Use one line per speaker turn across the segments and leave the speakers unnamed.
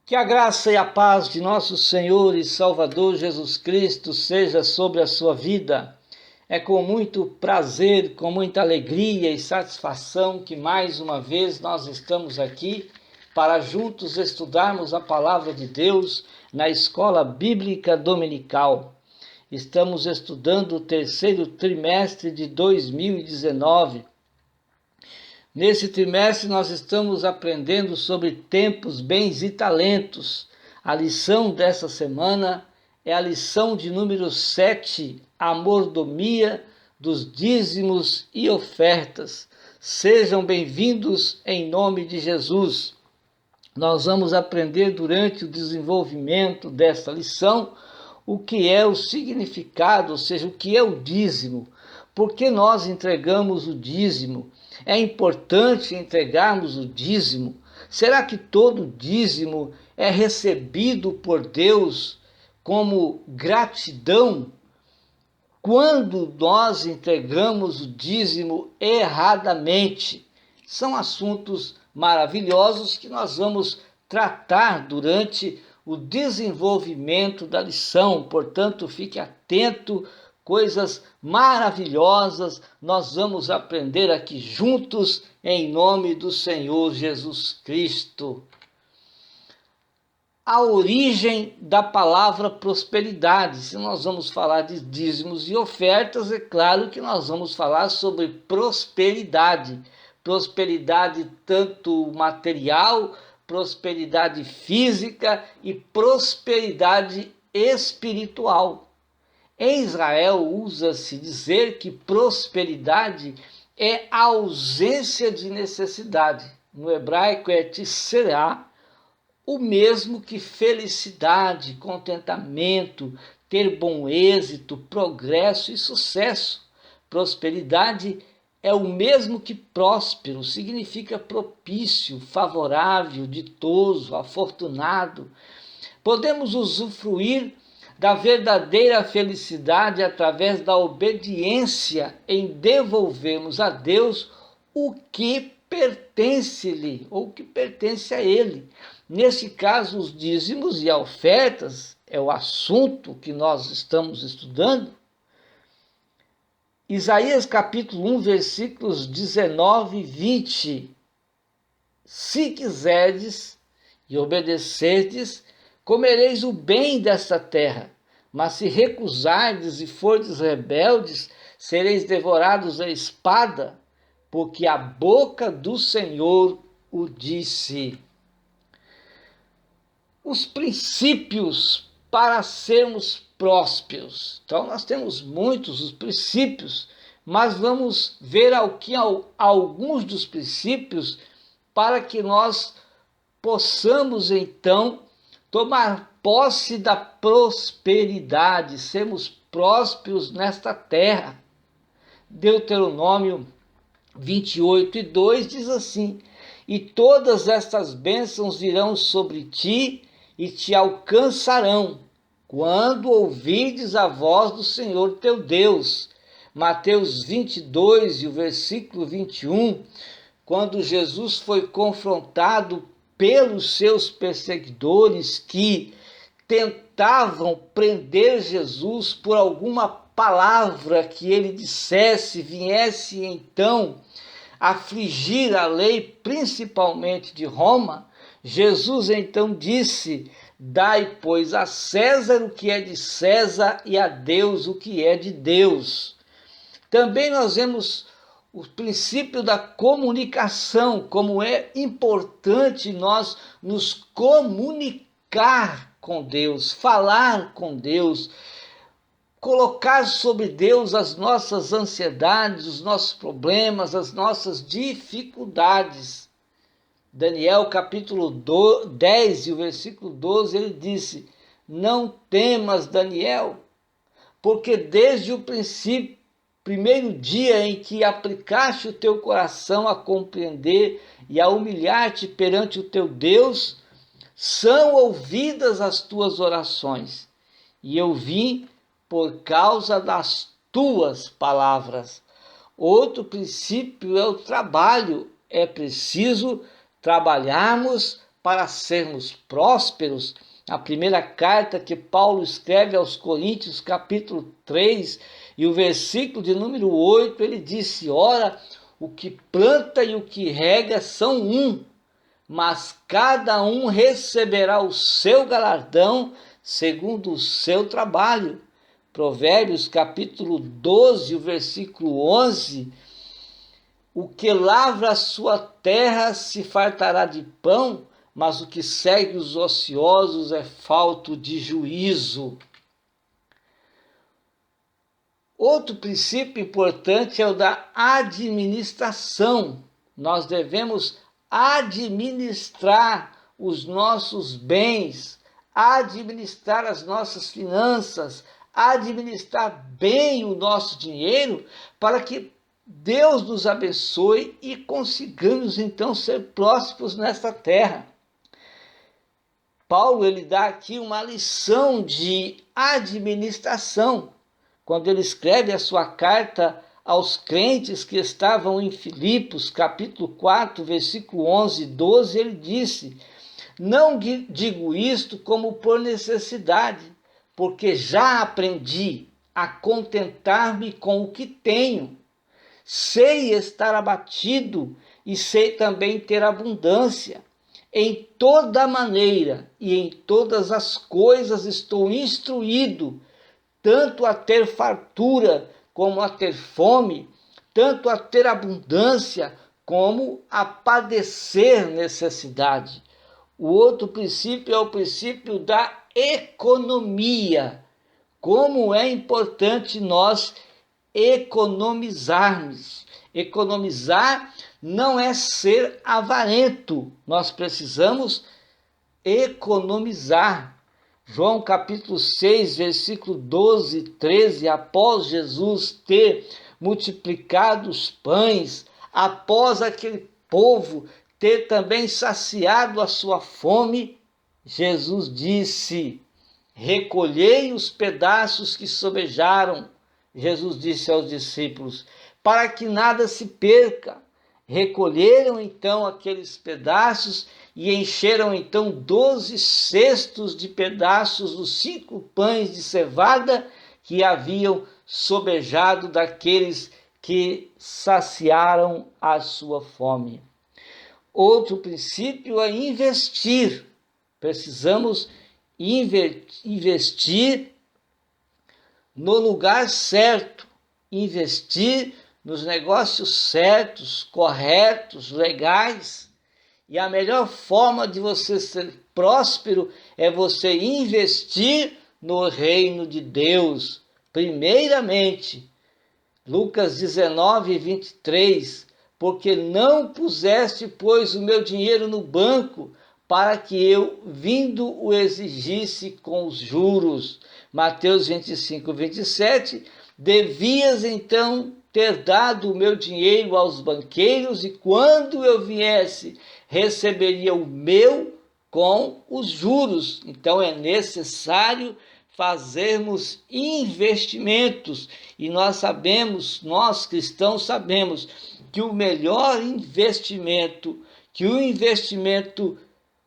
Que a graça e a paz de nosso Senhor e Salvador Jesus Cristo seja sobre a sua vida. É com muito prazer, com muita alegria e satisfação que mais uma vez nós estamos aqui para juntos estudarmos a palavra de Deus na Escola Bíblica Dominical. Estamos estudando o terceiro trimestre de 2019. Nesse trimestre nós estamos aprendendo sobre tempos, bens e talentos. A lição dessa semana é a lição de número 7, a mordomia dos dízimos e ofertas. Sejam bem-vindos em nome de Jesus. Nós vamos aprender durante o desenvolvimento desta lição o que é o significado, ou seja, o que é o dízimo. Por que nós entregamos o dízimo? É importante entregarmos o dízimo? Será que todo dízimo é recebido por Deus como gratidão? Quando nós entregamos o dízimo erradamente? São assuntos maravilhosos que nós vamos tratar durante o desenvolvimento da lição. Portanto, fique atento. Coisas maravilhosas nós vamos aprender aqui juntos em nome do Senhor Jesus Cristo. A origem da palavra prosperidade. Se nós vamos falar de dízimos e ofertas, é claro que nós vamos falar sobre prosperidade. Prosperidade tanto material, prosperidade física e prosperidade espiritual. Em Israel, usa-se dizer que prosperidade é a ausência de necessidade. No hebraico é tserá, o mesmo que felicidade, contentamento, ter bom êxito, progresso e sucesso. Prosperidade é o mesmo que próspero, significa propício, favorável, ditoso, afortunado. Podemos usufruir da verdadeira felicidade através da obediência em devolvermos a Deus o que pertence-lhe, ou o que pertence a Ele. Nesse caso, os dízimos e ofertas é o assunto que nós estamos estudando. Isaías capítulo 1, versículos 19 e 20. Se quiserdes e obedecerdes, comereis o bem desta terra, mas se recusardes e fordes rebeldes, sereis devorados à espada, porque a boca do Senhor o disse. Os princípios para sermos prósperos. Então nós temos muitos os princípios, mas vamos ver alguns dos princípios para que nós possamos então tomar posse da prosperidade, sermos prósperos nesta terra. Deuteronômio 28:2 diz assim: e todas estas bênçãos virão sobre ti e te alcançarão, quando ouvides a voz do Senhor teu Deus. Mateus 22 e o versículo 21, quando Jesus foi confrontado pelos seus perseguidores que tentavam prender Jesus por alguma palavra que ele dissesse, viesse então afligir a lei, principalmente de Roma, Jesus então disse: dai, pois, a César o que é de César e a Deus o que é de Deus. Também nós vemos o princípio da comunicação, como é importante nós nos comunicar com Deus, falar com Deus, colocar sobre Deus as nossas ansiedades, os nossos problemas, as nossas dificuldades. Daniel capítulo 10 e o versículo 12, ele disse: não temas, Daniel, porque desde o primeiro dia em que aplicaste o teu coração a compreender e a humilhar-te perante o teu Deus, são ouvidas as tuas orações, e eu vim por causa das tuas palavras. Outro princípio é o trabalho. É preciso trabalharmos para sermos prósperos, a primeira carta que Paulo escreve aos Coríntios, capítulo 3, e o versículo de número 8, ele disse: ora, o que planta e o que rega são um, mas cada um receberá o seu galardão segundo o seu trabalho. Provérbios capítulo 12, o versículo 11, o que lavra a sua terra se fartará de pão, mas o que segue os ociosos é falto de juízo. Outro princípio importante é o da administração. Nós devemos administrar os nossos bens, administrar as nossas finanças, administrar bem o nosso dinheiro, para que Deus nos abençoe e consigamos então ser prósperos nesta terra. Paulo, ele dá aqui uma lição de administração. Quando ele escreve a sua carta aos crentes que estavam em Filipos, capítulo 4, versículo 11 e 12, ele disse: não digo isto como por necessidade, porque já aprendi a contentar-me com o que tenho. Sei estar abatido e sei também ter abundância. Em toda maneira e em todas as coisas estou instruído, tanto a ter fartura como a ter fome, tanto a ter abundância como a padecer necessidade. O outro princípio é o princípio da economia. Como é importante nós economizarmos. Economizar não é ser avarento, nós precisamos economizar. João capítulo 6, versículo 12 e 13, após Jesus ter multiplicado os pães, após aquele povo ter também saciado a sua fome, Jesus disse: recolhei os pedaços que sobejaram, Jesus disse aos discípulos, para que nada se perca. Recolheram então aqueles pedaços e encheram então 12 cestos de pedaços dos 5 pães de cevada que haviam sobejado daqueles que saciaram a sua fome. Outro princípio é investir. Precisamos investir no lugar certo, investir nos negócios certos, corretos, legais. E a melhor forma de você ser próspero é você investir no reino de Deus. Primeiramente, Lucas 19, 23, porque não puseste, pois, o meu dinheiro no banco, para que eu, vindo, o exigisse com os juros. Mateus 25, 27, devias então ter dado o meu dinheiro aos banqueiros, e quando eu viesse, receberia o meu com os juros. Então é necessário fazermos investimentos, e nós sabemos, nós cristãos sabemos, que o melhor investimento, que o investimento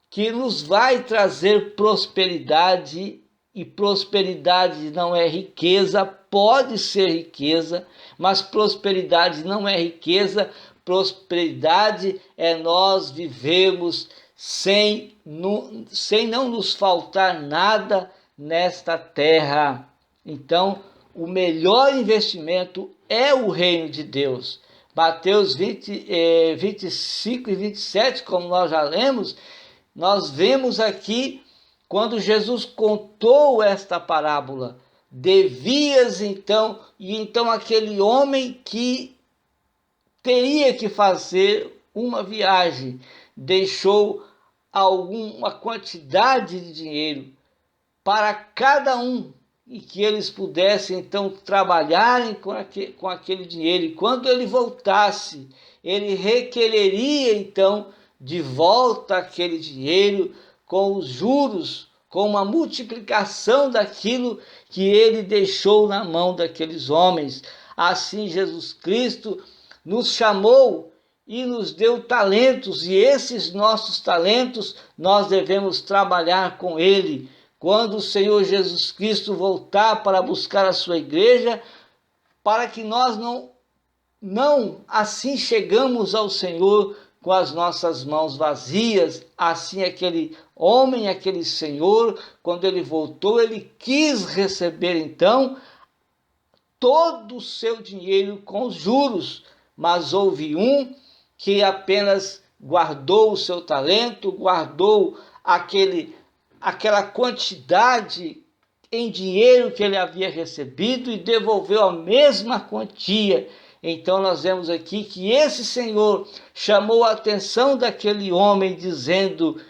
que nos vai trazer prosperidade, e prosperidade não é riqueza, pode ser riqueza, mas prosperidade não é riqueza, prosperidade é nós vivermos sem não nos faltar nada nesta terra. Então, o melhor investimento é o reino de Deus. Mateus 25 e 27, como nós já lemos, nós vemos aqui, quando Jesus contou esta parábola, devias então, e então aquele homem que teria que fazer uma viagem, deixou alguma quantidade de dinheiro para cada um, e que eles pudessem então trabalharem com aquele dinheiro, e quando ele voltasse, ele requereria então de volta aquele dinheiro com os juros, com uma multiplicação daquilo que ele deixou na mão daqueles homens. Assim Jesus Cristo nos chamou e nos deu talentos, e esses nossos talentos nós devemos trabalhar com Ele. Quando o Senhor Jesus Cristo voltar para buscar a sua igreja, para que nós não assim chegamos ao Senhor com as nossas mãos vazias. Assim aquele homem, aquele senhor, quando ele voltou, ele quis receber então todo o seu dinheiro com os juros, mas houve um que apenas guardou o seu talento, guardou aquela quantidade em dinheiro que ele havia recebido e devolveu a mesma quantia. Então nós vemos aqui que esse senhor chamou a atenção daquele homem, dizendo: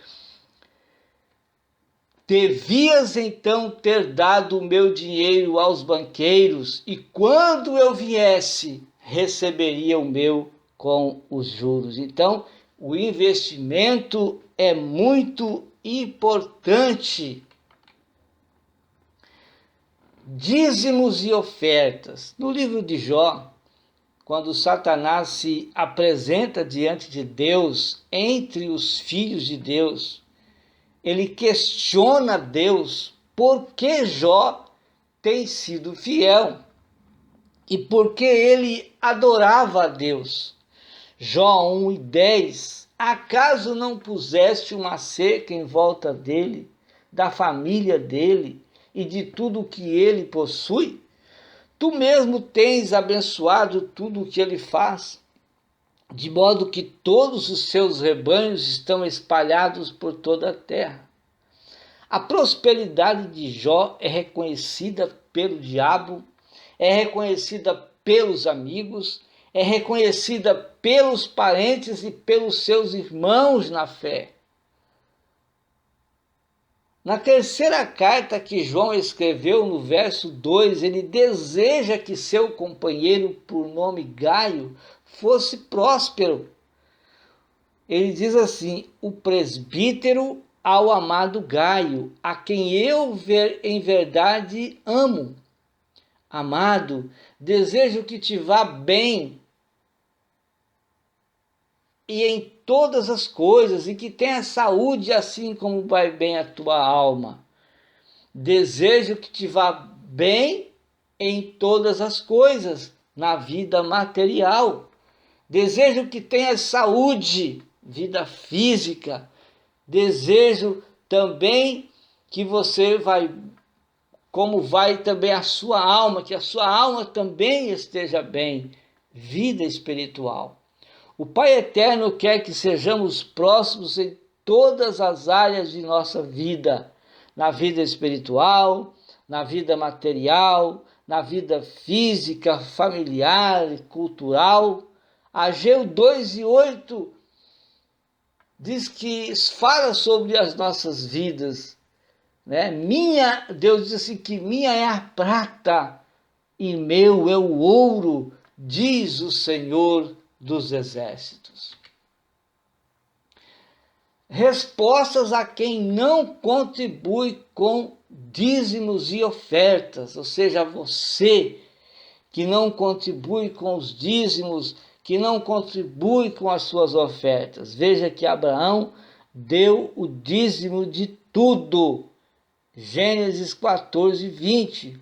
devias então ter dado o meu dinheiro aos banqueiros, e quando eu viesse, receberia o meu com os juros. Então, o investimento é muito importante. Dízimos e ofertas. No livro de Jó, quando Satanás se apresenta diante de Deus, entre os filhos de Deus, ele questiona Deus por que Jó tem sido fiel e por que ele adorava a Deus. Jó 1:10: acaso não puseste uma cerca em volta dele, da família dele e de tudo o que ele possui? Tu mesmo tens abençoado tudo o que ele faz, de modo que todos os seus rebanhos estão espalhados por toda a terra. A prosperidade de Jó é reconhecida pelo diabo, é reconhecida pelos amigos, é reconhecida pelos parentes e pelos seus irmãos na fé. Na terceira carta que João escreveu, no verso 2, ele deseja que seu companheiro, por nome Gaio, fosse próspero. Ele diz assim: o presbítero ao amado Gaio, a quem eu em verdade amo. Amado, desejo que te vá bem e em todas as coisas, e que tenha saúde, assim como vai bem a tua alma. Desejo que te vá bem em todas as coisas, na vida material. Desejo que tenha saúde, vida física. Desejo também que você como vai também a sua alma, que a sua alma também esteja bem, vida espiritual. O Pai Eterno quer que sejamos próximos em todas as áreas de nossa vida, na vida espiritual, na vida material, na vida física, familiar e cultural. Ageu 2:8 diz que fala sobre as nossas vidas, né? Deus diz assim que minha é a prata e meu é o ouro, diz o Senhor dos Exércitos. Respostas a quem não contribui com dízimos e ofertas, ou seja, você que não contribui com os dízimos, que não contribui com as suas ofertas. Veja que Abraão deu o dízimo de tudo. Gênesis 14:20.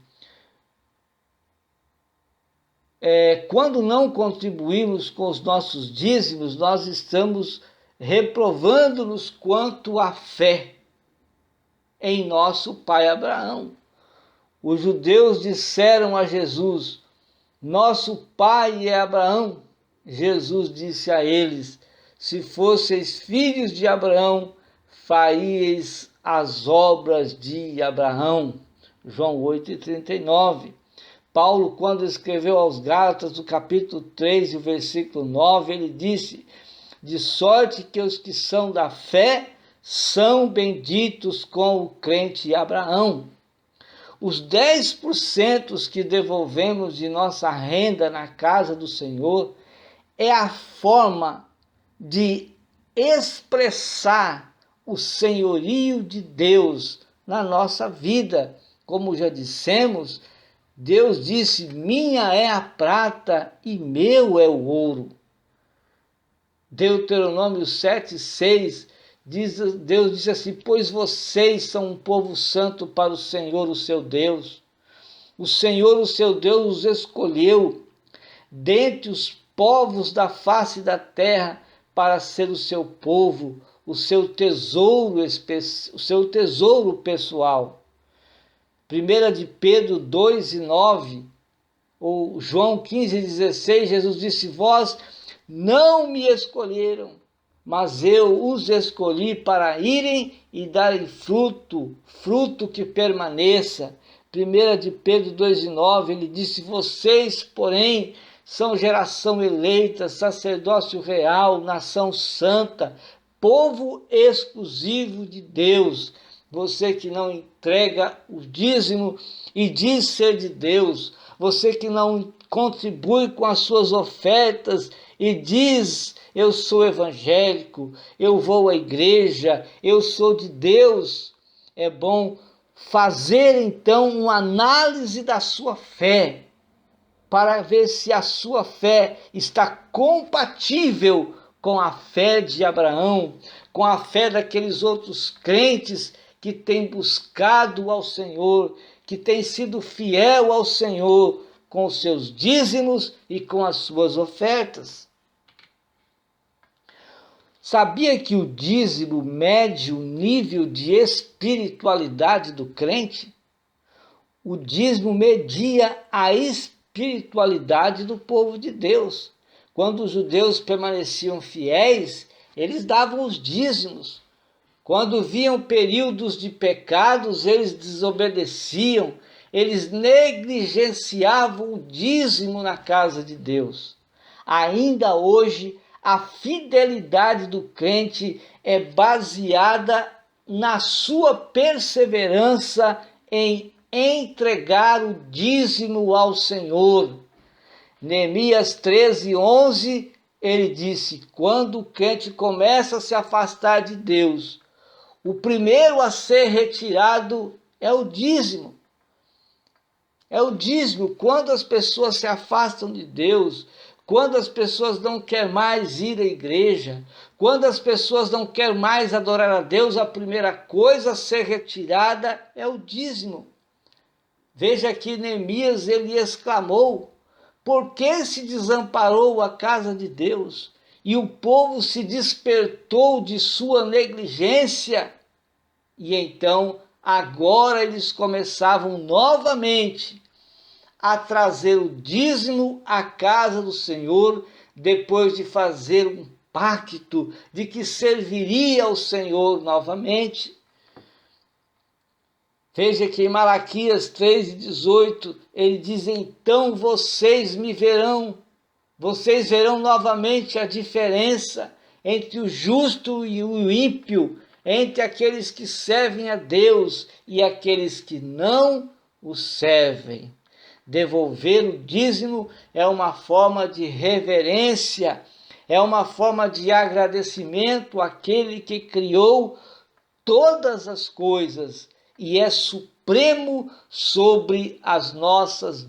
Quando não contribuímos com os nossos dízimos, nós estamos reprovando-nos quanto à fé em nosso pai Abraão. Os judeus disseram a Jesus: nosso pai é Abraão. Jesus disse a eles: se fosseis filhos de Abraão, faríeis as obras de Abraão. João 8:39. Paulo, quando escreveu aos Gálatas, no capítulo 3, o versículo 9, ele disse: de sorte que os que são da fé são benditos com o crente Abraão. Os 10% que devolvemos de nossa renda na casa do Senhor é a forma de expressar o senhorio de Deus na nossa vida. Como já dissemos, Deus disse: minha é a prata e meu é o ouro. Deuteronômio 7:6, Deus disse assim: pois vocês são um povo santo para o Senhor, o seu Deus. O Senhor, o seu Deus, os escolheu dentre os povos da face da terra para ser o seu povo, o seu tesouro pessoal. 1 de Pedro 2:9, ou João 15:16, Jesus disse: vós não me escolheram, mas eu os escolhi para irem e darem fruto que permaneça. 1 de Pedro 2:9, ele disse: vocês, porém, são geração eleita, sacerdócio real, nação santa, povo exclusivo de Deus. Você que não entrega o dízimo e diz ser de Deus, você que não contribui com as suas ofertas e diz: eu sou evangélico, eu vou à igreja, eu sou de Deus. É bom fazer então uma análise da sua fé, para ver se a sua fé está compatível com a fé de Abraão, com a fé daqueles outros crentes que têm buscado ao Senhor, que têm sido fiel ao Senhor com os seus dízimos e com as suas ofertas. Sabia que o dízimo mede o nível de espiritualidade do crente? O dízimo media a espiritualidade do povo de Deus. Quando os judeus permaneciam fiéis, eles davam os dízimos. Quando viam períodos de pecados, eles desobedeciam, eles negligenciavam o dízimo na casa de Deus. Ainda hoje, a fidelidade do crente é baseada na sua perseverança em entregar o dízimo ao Senhor. Neemias 13:11, ele disse: quando o crente começa a se afastar de Deus, o primeiro a ser retirado é o dízimo. É o dízimo. Quando as pessoas se afastam de Deus, quando as pessoas não querem mais ir à igreja, quando as pessoas não querem mais adorar a Deus, a primeira coisa a ser retirada é o dízimo. Veja que Neemias, ele exclamou: por que se desamparou a casa de Deus? E o povo se despertou de sua negligência. E então, agora eles começavam novamente a trazer o dízimo à casa do Senhor, depois de fazer um pacto de que serviria ao Senhor novamente. Veja que em Malaquias 3:18, ele diz: então vocês verão novamente a diferença entre o justo e o ímpio, entre aqueles que servem a Deus e aqueles que não o servem. Devolver o dízimo é uma forma de reverência, é uma forma de agradecimento àquele que criou todas as coisas e é supremo sobre as nossas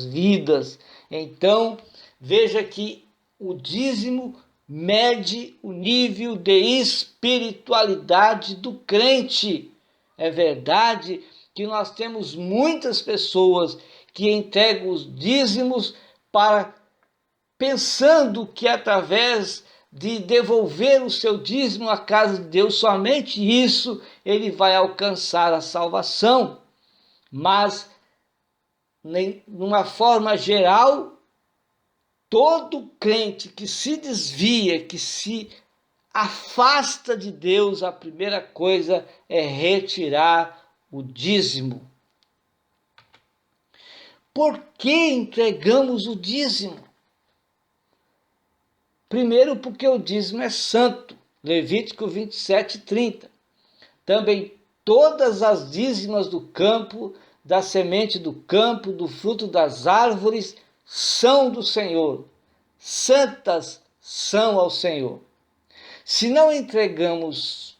vidas. Então, veja que o dízimo mede o nível de espiritualidade do crente. É verdade que nós temos muitas pessoas que entregam os dízimos pensando que através de devolver o seu dízimo à casa de Deus, somente isso ele vai alcançar a salvação. Mas, de uma forma geral, todo crente que se desvia, que se afasta de Deus, a primeira coisa é retirar o dízimo. Por que entregamos o dízimo? Primeiro, porque o dízimo é santo. Levítico 27:30. Também todas as dízimas do campo, da semente do campo, do fruto das árvores, são do Senhor. Santas são ao Senhor. Se não entregamos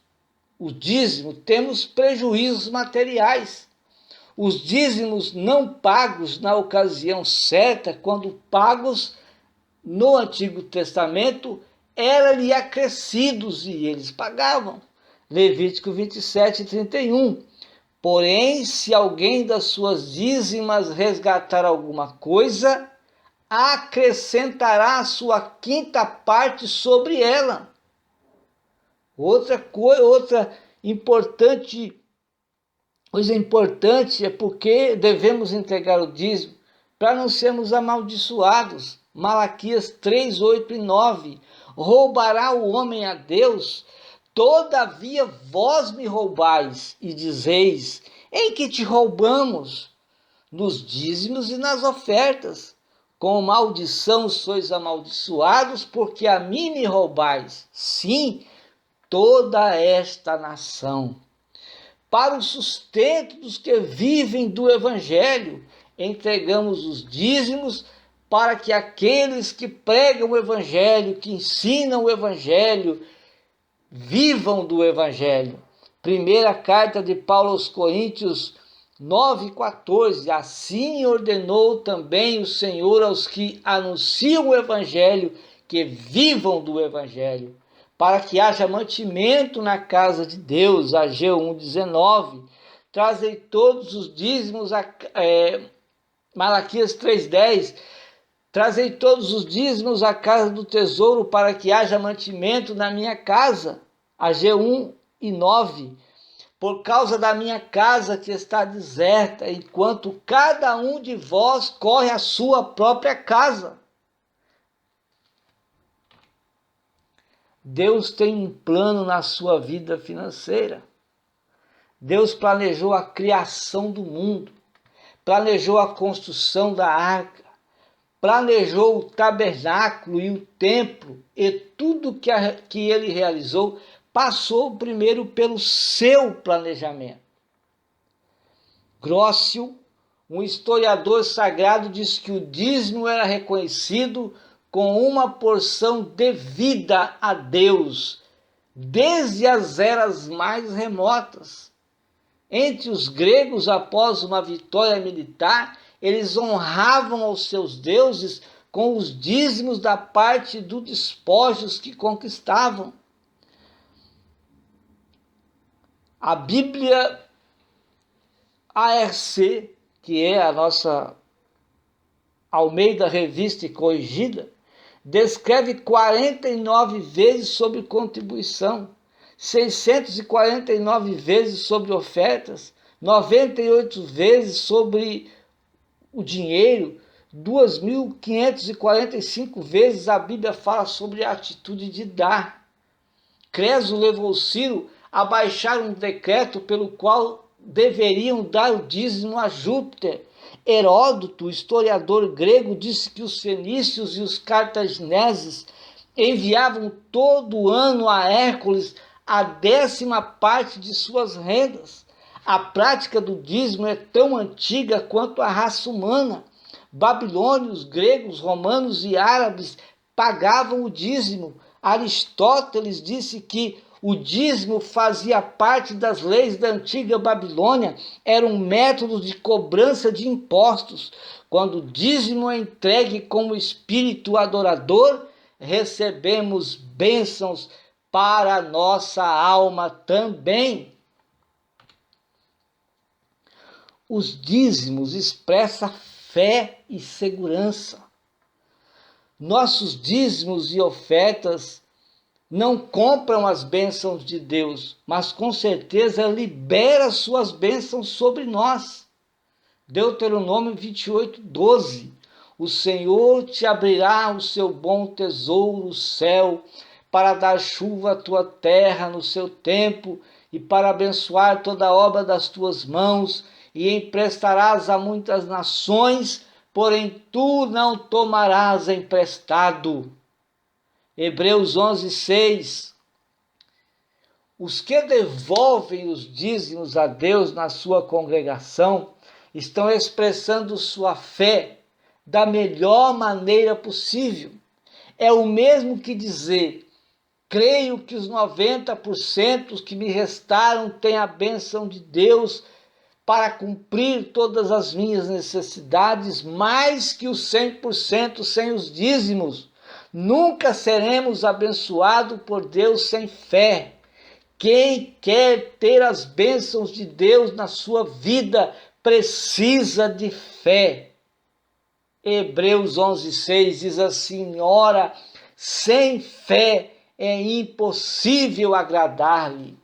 o dízimo, temos prejuízos materiais. Os dízimos não pagos na ocasião certa, quando pagos no Antigo Testamento, era-lhe acrescidos e eles pagavam. Levítico 27:31. Porém, se alguém das suas dízimas resgatar alguma coisa, acrescentará a sua quinta parte sobre ela. Outra coisa importante é porque devemos entregar o dízimo para não sermos amaldiçoados. Malaquias 3, 8 e 9. Roubará o homem a Deus? Todavia vós me roubais e dizeis: em que te roubamos? Nos dízimos e nas ofertas. Com maldição sois amaldiçoados, porque a mim me roubais. Sim, toda esta nação. Para o sustento dos que vivem do Evangelho, entregamos os dízimos para que aqueles que pregam o Evangelho, que ensinam o Evangelho, vivam do Evangelho. Primeira carta de Paulo aos Coríntios 9:14. Assim ordenou também o Senhor aos que anunciam o Evangelho, que vivam do Evangelho, para que haja mantimento na casa de Deus. Ageu 1:19. Trazei todos os dízimos, Malaquias 3:10. Trazei todos os dízimos à casa do tesouro, para que haja mantimento na minha casa. Ageu 1:9. Por causa da minha casa que está deserta, enquanto cada um de vós corre à sua própria casa. Deus tem um plano na sua vida financeira. Deus planejou a criação do mundo, planejou a construção da arca, planejou o tabernáculo e o templo, e tudo que ele realizou passou primeiro pelo seu planejamento. Grossio, um historiador sagrado, diz que o dízimo era reconhecido com uma porção devida a Deus, desde as eras mais remotas. Entre os gregos, após uma vitória militar, eles honravam aos seus deuses com os dízimos da parte dos despojos que conquistavam. A Bíblia ARC, que é a nossa Almeida Revista e Corrigida, descreve 49 vezes sobre contribuição, 649 vezes sobre ofertas, 98 vezes sobre o dinheiro, 2.545 vezes a Bíblia fala sobre a atitude de dar. Creso levou Ciro a baixar um decreto pelo qual deveriam dar o dízimo a Júpiter. Heródoto, historiador grego, disse que os fenícios e os cartagineses enviavam todo ano a Hércules a 10ª parte de suas rendas. A prática do dízimo é tão antiga quanto a raça humana. Babilônios, gregos, romanos e árabes pagavam o dízimo. Aristóteles disse que o dízimo fazia parte das leis da antiga Babilônia, era um método de cobrança de impostos. Quando o dízimo é entregue como espírito adorador, recebemos bênçãos para a nossa alma também. Os dízimos expressam fé e segurança. Nossos dízimos e ofertas não compram as bênçãos de Deus, mas com certeza libera suas bênçãos sobre nós. Deuteronômio 28:12. O Senhor te abrirá o seu bom tesouro, o céu, para dar chuva à tua terra no seu tempo e para abençoar toda a obra das tuas mãos, e emprestarás a muitas nações, porém tu não tomarás emprestado. Hebreus 11:6. Os que devolvem os dízimos a Deus na sua congregação estão expressando sua fé da melhor maneira possível. É o mesmo que dizer: creio que os 90% que me restaram têm a bênção de Deus para cumprir todas as minhas necessidades, mais que os 100% sem os dízimos. Nunca seremos abençoados por Deus sem fé. Quem quer ter as bênçãos de Deus na sua vida precisa de fé. Hebreus 11:6 diz assim: ora, sem fé é impossível agradar-lhe,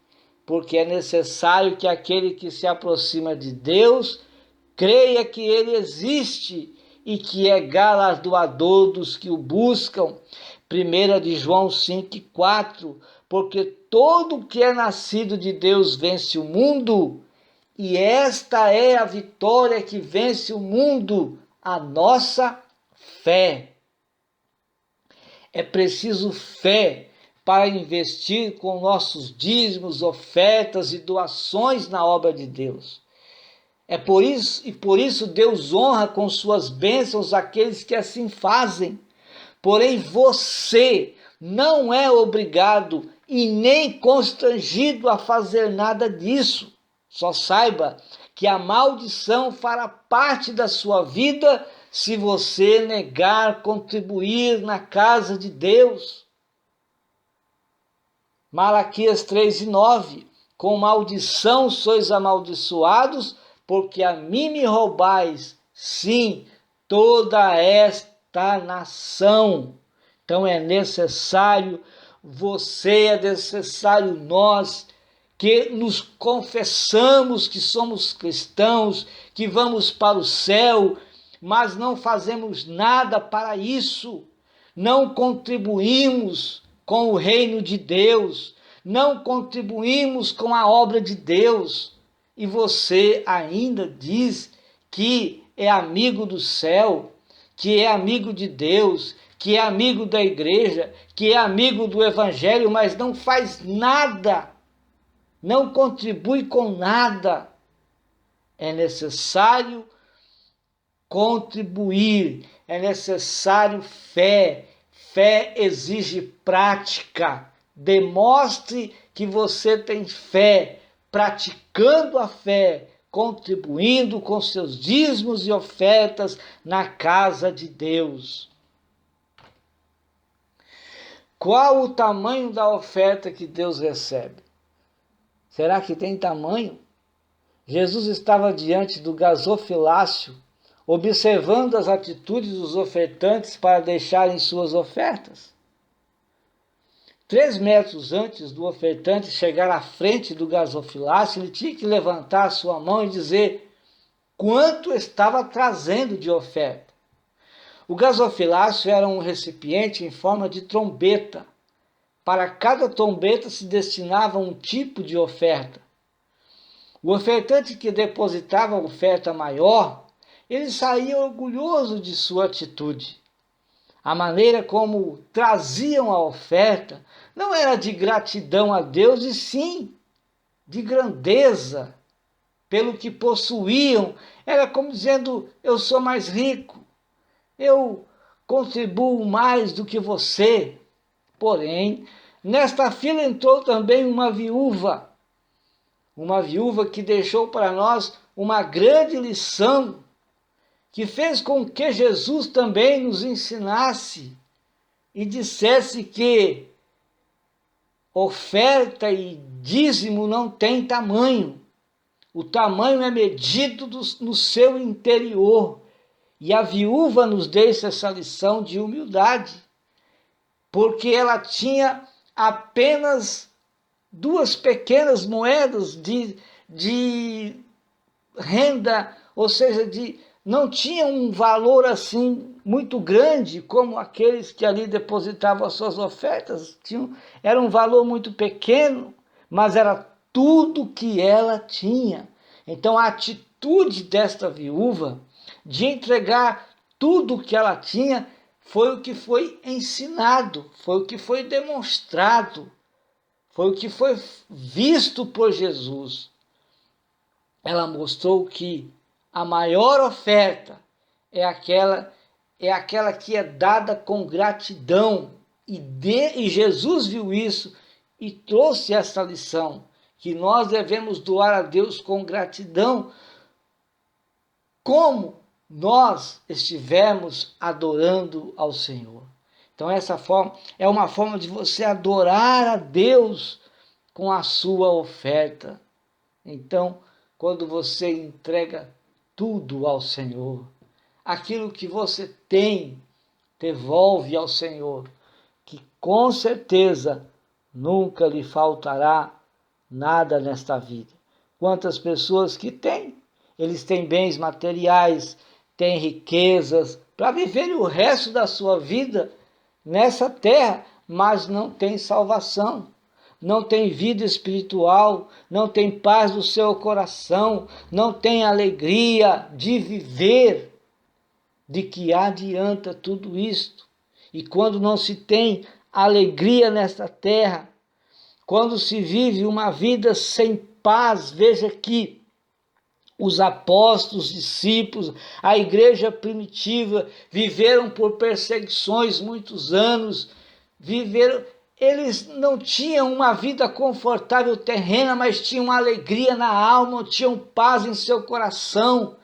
porque é necessário que aquele que se aproxima de Deus creia que ele existe e que é galardoador dos que o buscam. 1 de João 5:4, porque todo que é nascido de Deus vence o mundo, e esta é a vitória que vence o mundo, a nossa fé. É preciso fé para investir com nossos dízimos, ofertas e doações na obra de Deus. Por isso Deus honra com suas bênçãos aqueles que assim fazem. Porém, você não é obrigado e nem constrangido a fazer nada disso. Só saiba que a maldição fará parte da sua vida se você negar contribuir na casa de Deus. Malaquias 3:9, com maldição sois amaldiçoados, porque a mim me roubais, sim, toda esta nação. Então é necessário nós, que nos confessamos que somos cristãos, que vamos para o céu, mas não fazemos nada para isso, não contribuímos com o reino de Deus, não contribuímos com a obra de Deus, e você ainda diz que é amigo do céu, que é amigo de Deus, que é amigo da igreja, que é amigo do evangelho, mas não faz nada, não contribui com nada. É necessário contribuir, é necessário fé. Fé exige prática. Demonstre que você tem fé, praticando a fé, contribuindo com seus dízimos e ofertas na casa de Deus. Qual o tamanho da oferta que Deus recebe? Será que tem tamanho? Jesus estava diante do gasofilácio, observando as atitudes dos ofertantes para deixarem suas ofertas. 3 metros antes do ofertante chegar à frente do gasofilácio, ele tinha que levantar a sua mão e dizer quanto estava trazendo de oferta. O gasofilácio era um recipiente em forma de trombeta. Para cada trombeta se destinava um tipo de oferta. O ofertante que depositava a oferta maior, ele saía orgulhoso de sua atitude. A maneira como traziam a oferta não era de gratidão a Deus, e sim de grandeza pelo que possuíam. Era como dizendo: eu sou mais rico, eu contribuo mais do que você. Porém, nesta fila entrou também uma viúva que deixou para nós uma grande lição, que fez com que Jesus também nos ensinasse e dissesse que oferta e dízimo não tem tamanho. O tamanho é medido no seu interior. E a viúva nos deixa essa lição de humildade, porque ela tinha apenas 2 pequenas moedas de renda, ou seja, não tinha um valor assim muito grande como aqueles que ali depositavam as suas ofertas. Era um valor muito pequeno, mas era tudo que ela tinha. Então a atitude desta viúva de entregar tudo o que ela tinha foi o que foi ensinado, foi o que foi demonstrado, foi o que foi visto por Jesus. Ela mostrou que a maior oferta é aquela que é dada com gratidão. E Jesus viu isso e trouxe essa lição, que nós devemos doar a Deus com gratidão, como nós estivermos adorando ao Senhor. Então essa forma é uma forma de você adorar a Deus com a sua oferta. Então, quando você entrega tudo ao Senhor, aquilo que você tem, devolve ao Senhor, que com certeza nunca lhe faltará nada nesta vida. Quantas pessoas que têm, eles têm bens materiais, têm riquezas, para viver o resto da sua vida nessa terra, mas não tem salvação, não tem vida espiritual, não tem paz no seu coração, não tem alegria de viver. De que adianta tudo isto? E quando não se tem alegria nesta terra, quando se vive uma vida sem paz, veja que os apóstolos, discípulos, a igreja primitiva viveram por perseguições muitos anos, eles não tinham uma vida confortável terrena, mas tinham alegria na alma, tinham paz em seu coração,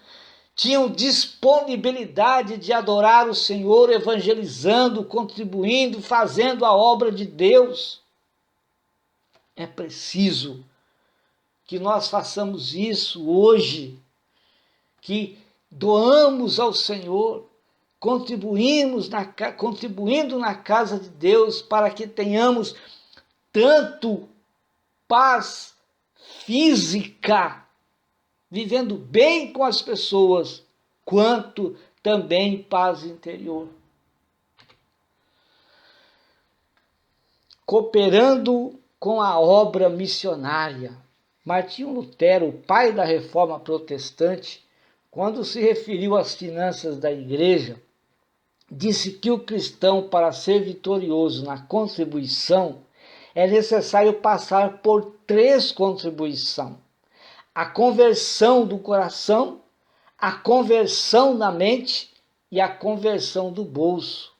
tinham disponibilidade de adorar o Senhor, evangelizando, contribuindo, fazendo a obra de Deus. É preciso que nós façamos isso hoje, que doamos ao Senhor, contribuindo na casa de Deus, para que tenhamos tanto paz física, vivendo bem com as pessoas, quanto também paz interior. Cooperando com a obra missionária. Martinho Lutero, o pai da Reforma Protestante, quando se referiu às finanças da igreja, disse que o cristão, para ser vitorioso na contribuição, é necessário passar por 3 contribuições. A conversão do coração, a conversão da mente e a conversão do bolso.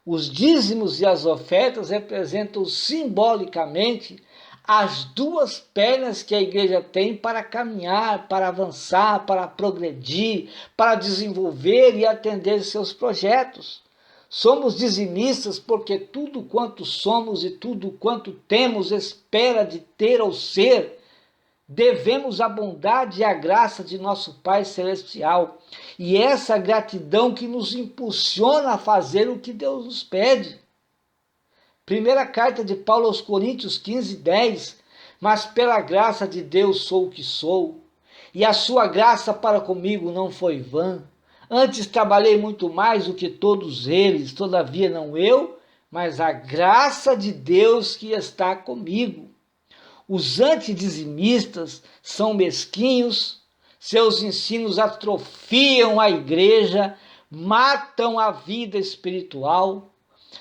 Os dízimos e as ofertas representam simbolicamente as 2 pernas que a igreja tem para caminhar, para avançar, para progredir, para desenvolver e atender seus projetos. Somos dizimistas porque tudo quanto somos e tudo quanto temos espera de ter ou ser, devemos a bondade e a graça de nosso Pai Celestial. E essa gratidão que nos impulsiona a fazer o que Deus nos pede. Primeira carta de Paulo aos Coríntios 15:10. Mas pela graça de Deus sou o que sou, e a sua graça para comigo não foi vã. Antes trabalhei muito mais do que todos eles, todavia não eu, mas a graça de Deus que está comigo. Os antidizimistas são mesquinhos, seus ensinos atrofiam a igreja, matam a vida espiritual.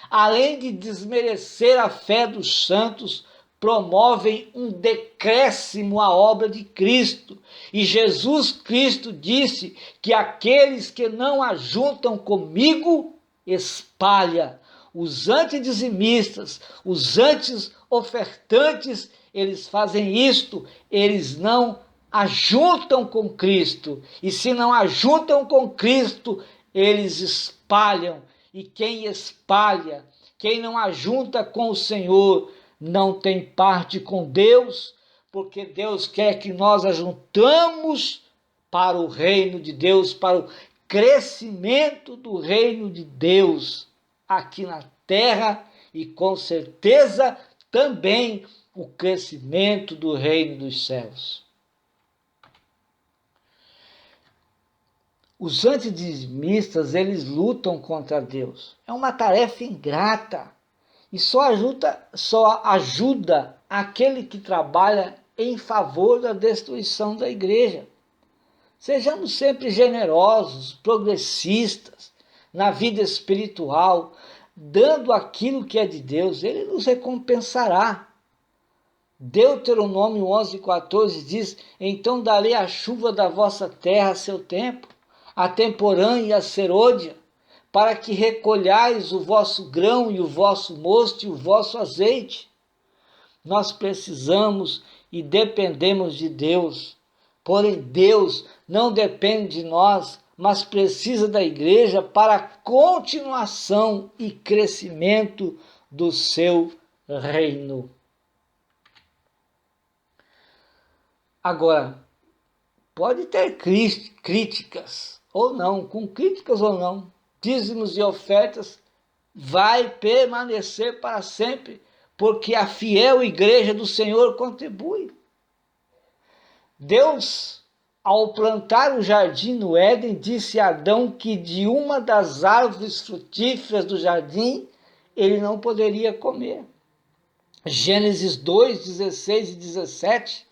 Além de desmerecer a fé dos santos, promovem um decréscimo à obra de Cristo. E Jesus Cristo disse que aqueles que não ajuntam comigo, espalha. Os antidizimistas, os anti-ofertantes, eles fazem isto, eles não ajuntam com Cristo. E se não ajuntam com Cristo, eles espalham. E quem espalha, quem não ajunta com o Senhor, não tem parte com Deus, porque Deus quer que nós ajuntamos para o reino de Deus, para o crescimento do reino de Deus aqui na terra e com certeza também o crescimento do reino dos céus. Os antidizimistas, eles lutam contra Deus. É uma tarefa ingrata e só ajuda aquele que trabalha em favor da destruição da igreja. Sejamos sempre generosos, progressistas na vida espiritual, dando aquilo que é de Deus, ele nos recompensará. Deuteronômio 11:14 diz: então darei a chuva da vossa terra a seu tempo, a temporã e a serôdia, para que recolhais o vosso grão e o vosso mosto e o vosso azeite. Nós precisamos e dependemos de Deus, porém Deus não depende de nós, mas precisa da igreja para a continuação e crescimento do seu reino. Agora, pode ter críticas ou não, com críticas ou não, dízimos e ofertas vai permanecer para sempre, porque a fiel igreja do Senhor contribui. Deus, ao plantar o jardim no Éden, disse a Adão que de uma das árvores frutíferas do jardim ele não poderia comer. Gênesis 2, 16 e 17.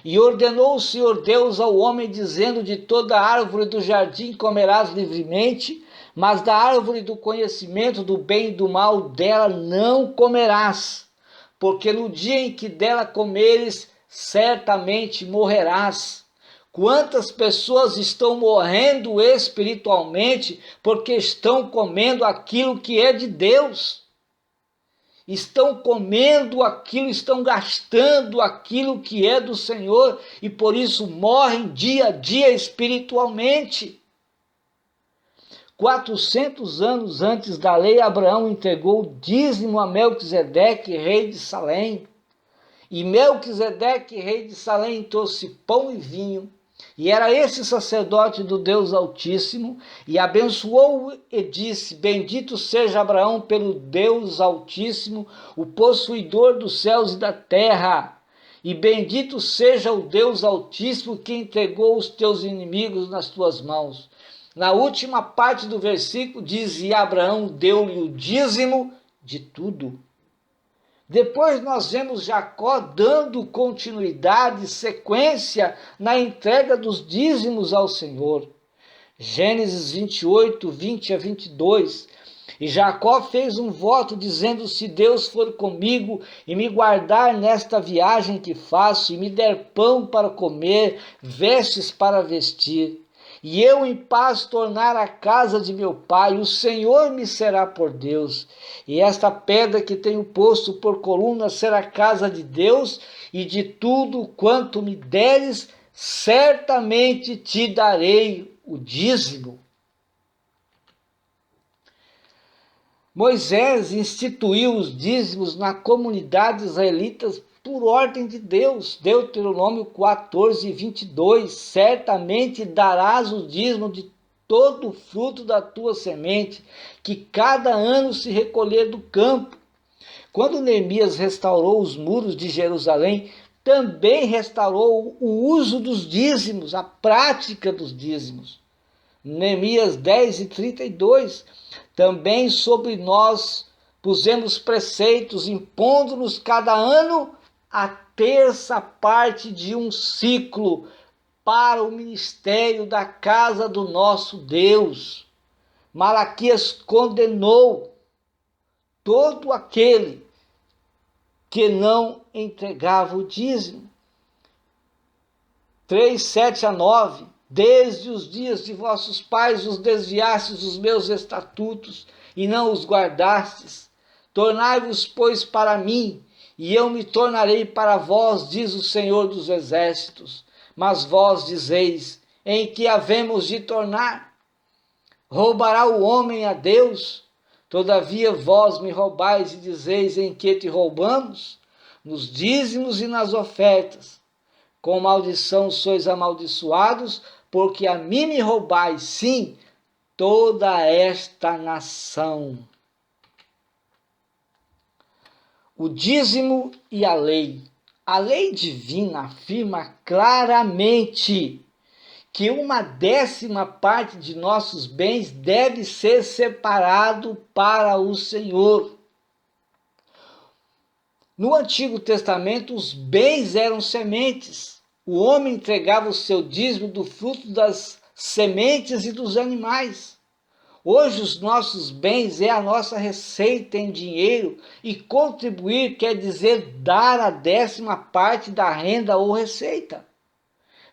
E ordenou o Senhor Deus ao homem, dizendo: de toda árvore do jardim comerás livremente, mas da árvore do conhecimento do bem e do mal dela não comerás, porque no dia em que dela comeres, certamente morrerás. Quantas pessoas estão morrendo espiritualmente porque estão comendo aquilo que é de Deus? Estão comendo aquilo, estão gastando aquilo que é do Senhor e por isso morrem dia a dia espiritualmente. 400 anos antes da lei, Abraão entregou o dízimo a Melquisedeque, rei de Salém. E Melquisedeque, rei de Salém, trouxe pão e vinho. E era esse sacerdote do Deus Altíssimo, e abençoou e disse: bendito seja Abraão pelo Deus Altíssimo, o possuidor dos céus e da terra. E bendito seja o Deus Altíssimo que entregou os teus inimigos nas tuas mãos. Na última parte do versículo diz: e Abraão deu-lhe o dízimo de tudo. Depois nós vemos Jacó dando continuidade, sequência na entrega dos dízimos ao Senhor. Gênesis 28, 20 a 22. E Jacó fez um voto dizendo: se Deus for comigo e me guardar nesta viagem que faço, e me der pão para comer, vestes para vestir, e eu em paz tornar a casa de meu pai, o Senhor me será por Deus. E esta pedra que tenho posto por coluna será a casa de Deus, e de tudo quanto me deres, certamente te darei o dízimo. Moisés instituiu os dízimos na comunidade israelita por ordem de Deus. Deuteronômio 14, 22. Certamente darás o dízimo de todo o fruto da tua semente, que cada ano se recolher do campo. Quando Neemias restaurou os muros de Jerusalém, também restaurou o uso dos dízimos, a prática dos dízimos. Neemias 10 e 32. Também sobre nós pusemos preceitos, impondo-nos cada ano a terça parte de um ciclo para o ministério da casa do nosso Deus. Malaquias condenou todo aquele que não entregava o dízimo. 3, 7 a 9. Desde os dias de vossos pais os desviastes dos meus estatutos e não os guardastes. Tornai-vos, pois, para mim, e eu me tornarei para vós, diz o Senhor dos Exércitos. Mas vós dizeis: em que havemos de tornar? Roubará o homem a Deus? Todavia vós me roubais e dizeis: em que te roubamos? Nos dízimos e nas ofertas. Com maldição sois amaldiçoados, porque a mim me roubais, sim, toda esta nação. O dízimo e a lei. A lei divina afirma claramente que 1/10 parte de nossos bens deve ser separado para o Senhor. No Antigo Testamento, os bens eram sementes. O homem entregava o seu dízimo do fruto das sementes e dos animais. Hoje, os nossos bens é a nossa receita em dinheiro, e contribuir quer dizer dar a 10ª parte da renda ou receita.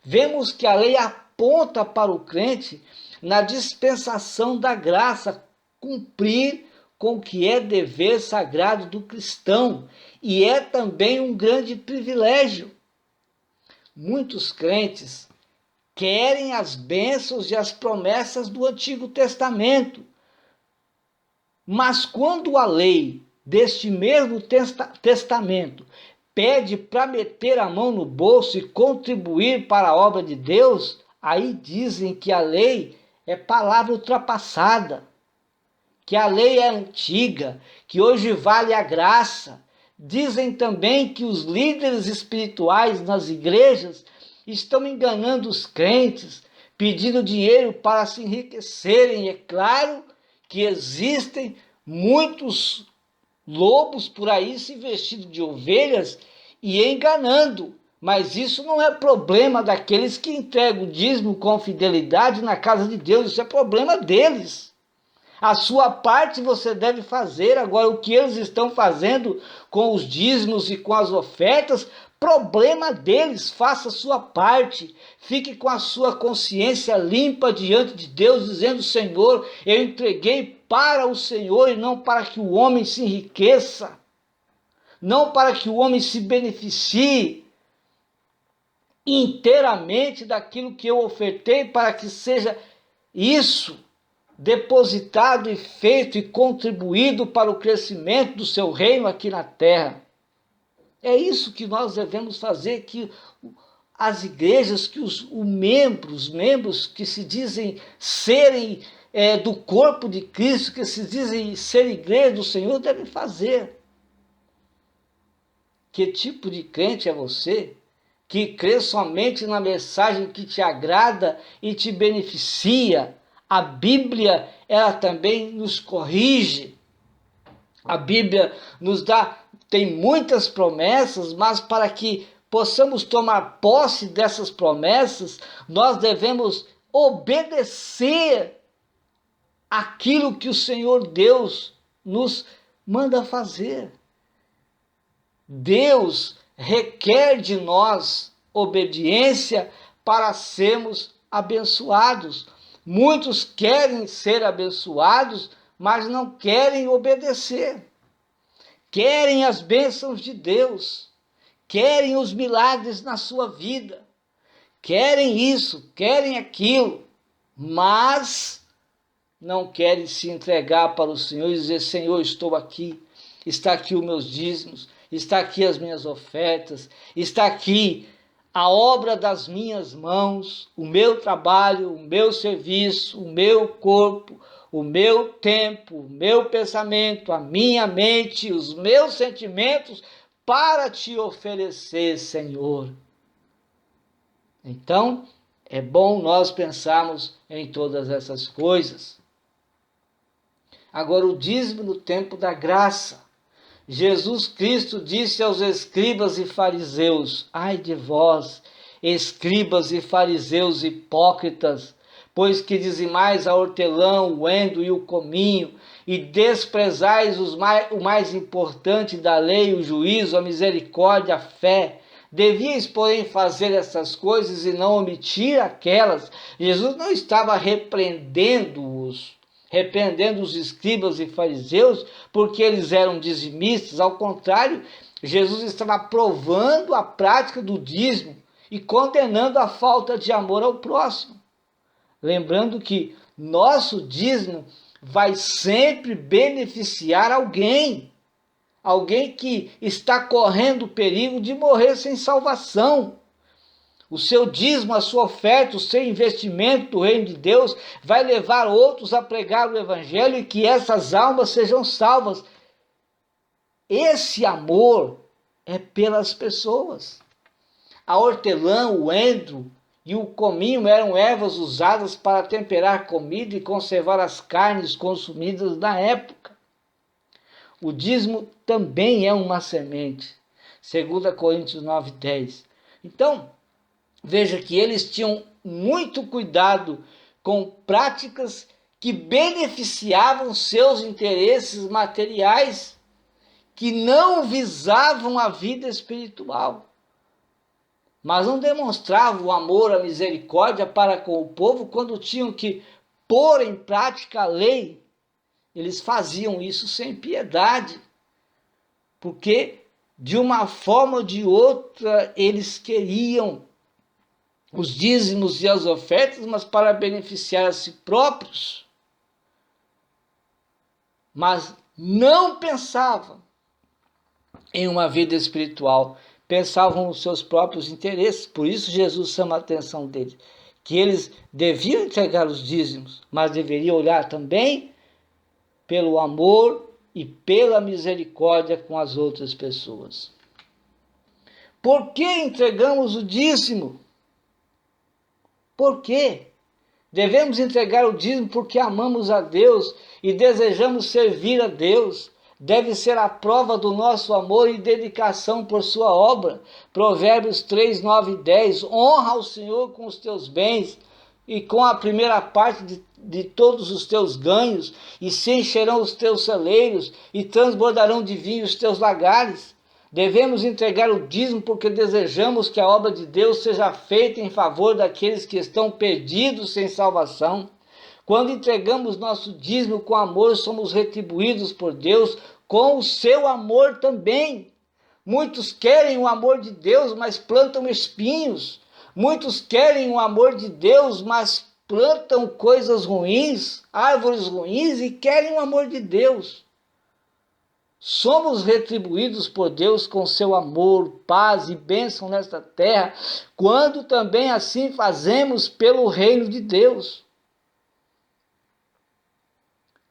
Vemos que a lei aponta para o crente na dispensação da graça, cumprir com o que é dever sagrado do cristão, e é também um grande privilégio. Muitos crentes querem as bênçãos e as promessas do Antigo Testamento. Mas quando a lei deste mesmo testamento pede para meter a mão no bolso e contribuir para a obra de Deus, aí dizem que a lei é palavra ultrapassada, que a lei é antiga, que hoje vale a graça. Dizem também que os líderes espirituais nas igrejas estão enganando os crentes, pedindo dinheiro para se enriquecerem. É claro que existem muitos lobos por aí se vestindo de ovelhas e enganando, mas isso não é problema daqueles que entregam o dízimo com fidelidade na casa de Deus, isso é problema deles. A sua parte você deve fazer. Agora, o que eles estão fazendo com os dízimos e com as ofertas, problema deles. Faça a sua parte. Fique com a sua consciência limpa diante de Deus, dizendo: Senhor, eu entreguei para o Senhor e não para que o homem se enriqueça, não para que o homem se beneficie inteiramente daquilo que eu ofertei, para que seja isso depositado e feito e contribuído para o crescimento do seu reino aqui na terra. É isso que nós devemos fazer, que as igrejas, que os membros que se dizem serem do corpo de Cristo, que se dizem ser igreja do Senhor, devem fazer. Que tipo de crente é você que crê somente na mensagem que te agrada e te beneficia? A Bíblia, ela também nos corrige. A Bíblia nos tem muitas promessas, mas para que possamos tomar posse dessas promessas, nós devemos obedecer aquilo que o Senhor Deus nos manda fazer. Deus requer de nós obediência para sermos abençoados. Muitos querem ser abençoados, mas não querem obedecer. Querem as bênçãos de Deus, querem os milagres na sua vida, querem isso, querem aquilo, mas não querem se entregar para o Senhor e dizer: Senhor, estou aqui, está aqui os meus dízimos, está aqui as minhas ofertas, está aqui a obra das minhas mãos, o meu trabalho, o meu serviço, o meu corpo, o meu tempo, o meu pensamento, a minha mente, os meus sentimentos para te oferecer, Senhor. Então, é bom nós pensarmos em todas essas coisas. Agora, o dízimo no tempo da graça. Jesus Cristo disse aos escribas e fariseus: ai de vós, escribas e fariseus hipócritas, pois que dizimais a hortelã, o endo e o cominho, e desprezais o mais importante da lei, o juízo, a misericórdia, a fé. Devíeis, porém, fazer essas coisas e não omitir aquelas. Jesus não estava repreendendo os escribas e fariseus porque eles eram dizimistas. Ao contrário, Jesus estava aprovando a prática do dízimo e condenando a falta de amor ao próximo. Lembrando que nosso dízimo vai sempre beneficiar alguém que está correndo o perigo de morrer sem salvação. O seu dízimo, a sua oferta, o seu investimento do reino de Deus vai levar outros a pregar o evangelho e que essas almas sejam salvas. Esse amor é pelas pessoas. A hortelã, o endro e o cominho eram ervas usadas para temperar comida e conservar as carnes consumidas na época. O dízimo também é uma semente, 2 Coríntios 9:10. Então, veja que eles tinham muito cuidado com práticas que beneficiavam seus interesses materiais, que não visavam a vida espiritual, mas não demonstravam o amor, a misericórdia para com o povo quando tinham que pôr em prática a lei. Eles faziam isso sem piedade, porque de uma forma ou de outra eles queriam os dízimos e as ofertas, mas para beneficiar a si próprios. Mas não pensavam em uma vida espiritual, pensavam nos seus próprios interesses. Por isso Jesus chama a atenção deles, que eles deviam entregar os dízimos, mas deveriam olhar também pelo amor e pela misericórdia com as outras pessoas. Por que entregamos o dízimo? Por quê? Devemos entregar o dízimo porque amamos a Deus e desejamos servir a Deus. Deve ser a prova do nosso amor e dedicação por sua obra. Provérbios 3, 9 e 10. Honra ao Senhor com os teus bens e com a primeira parte de todos os teus ganhos, e se encherão os teus celeiros e transbordarão de vinho os teus lagares. Devemos entregar o dízimo porque desejamos que a obra de Deus seja feita em favor daqueles que estão perdidos sem salvação. Quando entregamos nosso dízimo com amor, somos retribuídos por Deus com o seu amor também. Muitos querem o amor de Deus, mas plantam espinhos. Muitos querem o amor de Deus, mas plantam coisas ruins, árvores ruins, e querem o amor de Deus. Somos retribuídos por Deus com seu amor, paz e bênção nesta terra, quando também assim fazemos pelo reino de Deus.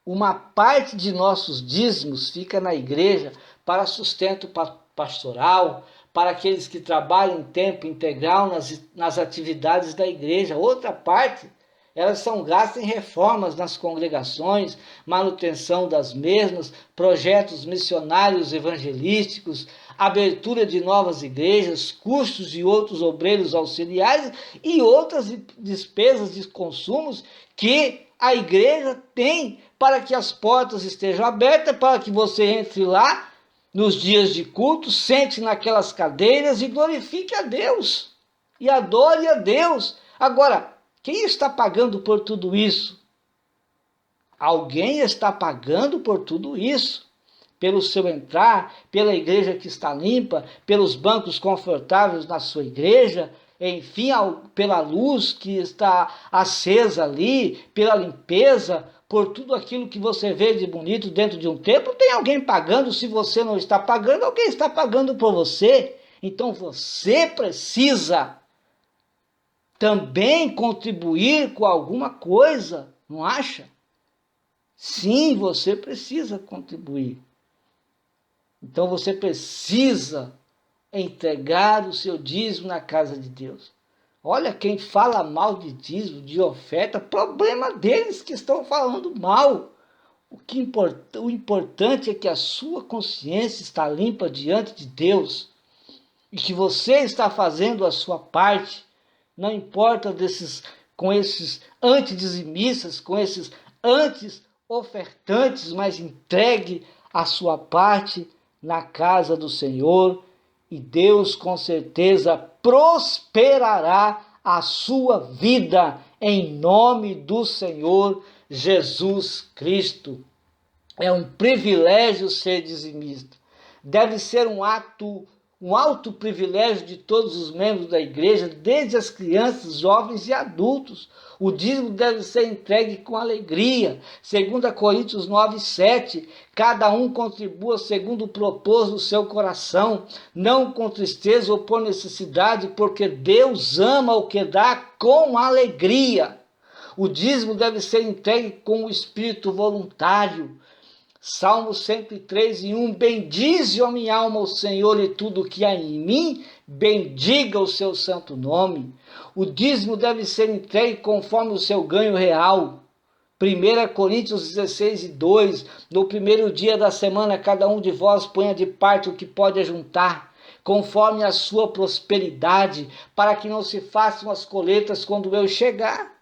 Uma parte de nossos dízimos fica na igreja para sustento pastoral, para aqueles que trabalham em tempo integral nas atividades da igreja. Outra parte, elas são gastas em reformas nas congregações, manutenção das mesmas, projetos missionários evangelísticos, abertura de novas igrejas, custos de outros obreiros auxiliares e outras despesas de consumos que a igreja tem para que as portas estejam abertas, para que você entre lá nos dias de culto, sente naquelas cadeiras e glorifique a Deus e adore a Deus. Agora, quem está pagando por tudo isso? Alguém está pagando por tudo isso. Pelo seu entrar, pela igreja que está limpa, pelos bancos confortáveis na sua igreja, enfim, pela luz que está acesa ali, pela limpeza, por tudo aquilo que você vê de bonito dentro de um templo. Tem alguém pagando. Se você não está pagando, alguém está pagando por você. Então você precisa também contribuir com alguma coisa, não acha? Sim, você precisa contribuir. Então você precisa entregar o seu dízimo na casa de Deus. Olha, quem fala mal de dízimo, de oferta, problema deles que estão falando mal. O importante é que a sua consciência está limpa diante de Deus e que você está fazendo a sua parte. Não importa com esses antidizimistas, com esses anti-ofertantes, mas entregue a sua parte na casa do Senhor e Deus com certeza prosperará a sua vida em nome do Senhor Jesus Cristo. É um privilégio ser dizimista. Deve ser um alto privilégio de todos os membros da igreja, desde as crianças, jovens e adultos. O dízimo deve ser entregue com alegria. 2 Coríntios 9, 7. Cada um contribua segundo o propósito do seu coração, não com tristeza ou por necessidade, porque Deus ama o que dá com alegria. O dízimo deve ser entregue com o espírito voluntário. Salmo 103, 1. Bendize, ó minha alma, o Senhor, e tudo que há em mim, bendiga o seu santo nome. O dízimo deve ser entregue conforme o seu ganho real. 1 Coríntios 16, 2. No primeiro dia da semana, cada um de vós ponha de parte o que pode ajuntar, conforme a sua prosperidade, para que não se façam as coletas quando eu chegar.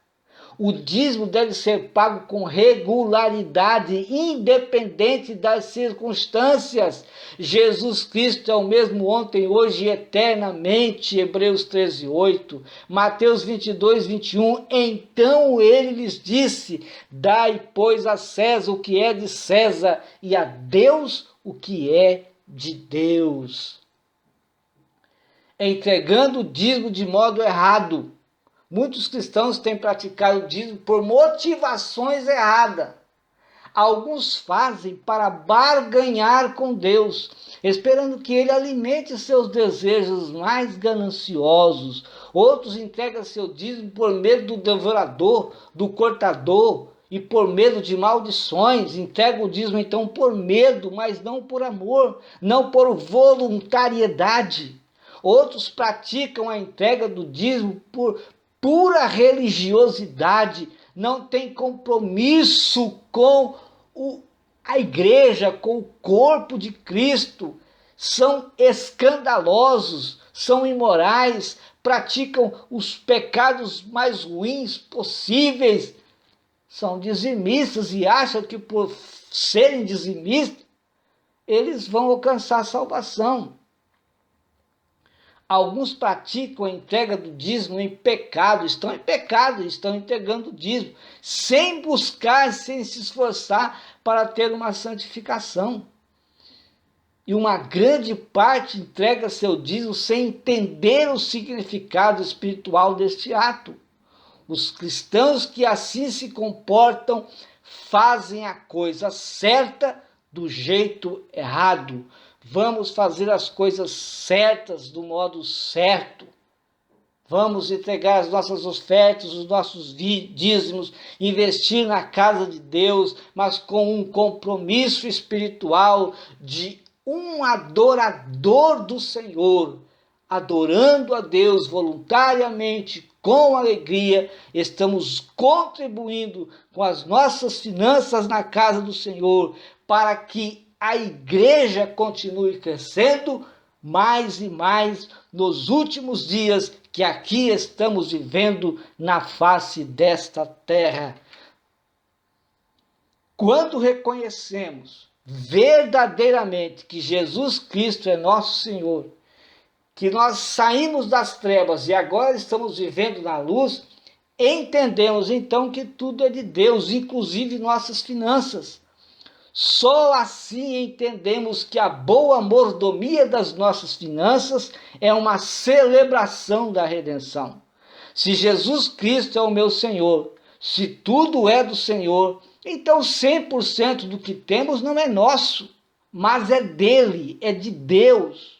O dízimo deve ser pago com regularidade, independente das circunstâncias. Jesus Cristo é o mesmo ontem, hoje e eternamente. Hebreus 13, 8. Mateus 22, 21. Então ele lhes disse: dai, pois, a César o que é de César, e a Deus o que é de Deus. Entregando o dízimo de modo errado, Muitos cristãos têm praticado o dízimo por motivações erradas. Alguns fazem para barganhar com Deus, esperando que Ele alimente seus desejos mais gananciosos. Outros entregam seu dízimo por medo do devorador, do cortador e por medo de maldições. Entregam o dízimo então por medo, mas não por amor, não por voluntariedade. Outros praticam a entrega do dízimo por pura religiosidade, não tem compromisso com a igreja, com o corpo de Cristo, são escandalosos, são imorais, praticam os pecados mais ruins possíveis, são dizimistas e acham que por serem dizimistas, eles vão alcançar a salvação. Alguns praticam a entrega do dízimo em pecado, estão entregando o dízimo, sem buscar, sem se esforçar para ter uma santificação. E uma grande parte entrega seu dízimo sem entender o significado espiritual deste ato. Os cristãos que assim se comportam fazem a coisa certa do jeito errado. Vamos fazer as coisas certas do modo certo. Vamos entregar as nossas ofertas, os nossos dízimos, investir na casa de Deus, mas com um compromisso espiritual de um adorador do Senhor, adorando a Deus voluntariamente, com alegria, estamos contribuindo com as nossas finanças na casa do Senhor, para que a igreja continue crescendo mais e mais nos últimos dias que aqui estamos vivendo na face desta terra. Quando reconhecemos verdadeiramente que Jesus Cristo é nosso Senhor, que nós saímos das trevas e agora estamos vivendo na luz, entendemos então que tudo é de Deus, inclusive nossas finanças. Só assim entendemos que a boa mordomia das nossas finanças é uma celebração da redenção. Se Jesus Cristo é o meu Senhor, se tudo é do Senhor, então 100% do que temos não é nosso, mas é dele, é de Deus.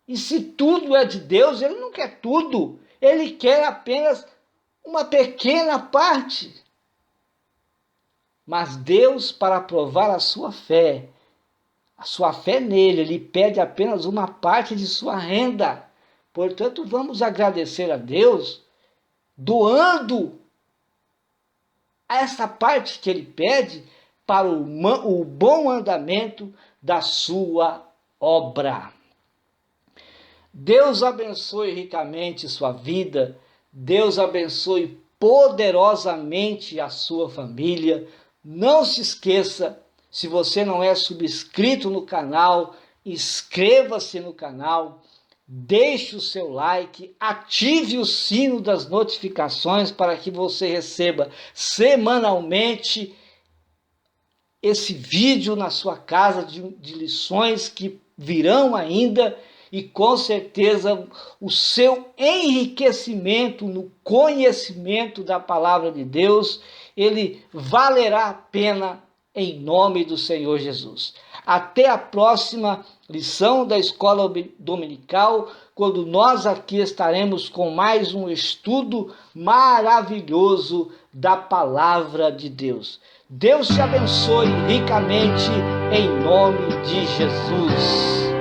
E se tudo é de Deus, ele não quer tudo, ele quer apenas uma pequena parte. Mas Deus, para provar a sua fé nele, ele pede apenas uma parte de sua renda. Portanto, vamos agradecer a Deus, doando essa parte que ele pede para o bom andamento da sua obra. Deus abençoe ricamente sua vida, Deus abençoe poderosamente a sua família. Não se esqueça, se você não é subscrito no canal, inscreva-se no canal, deixe o seu like, ative o sino das notificações para que você receba semanalmente esse vídeo na sua casa de lições que virão ainda, e com certeza o seu enriquecimento no conhecimento da palavra de Deus, ele valerá a pena em nome do Senhor Jesus. Até a próxima lição da Escola Dominical, quando nós aqui estaremos com mais um estudo maravilhoso da palavra de Deus. Deus te abençoe ricamente em nome de Jesus.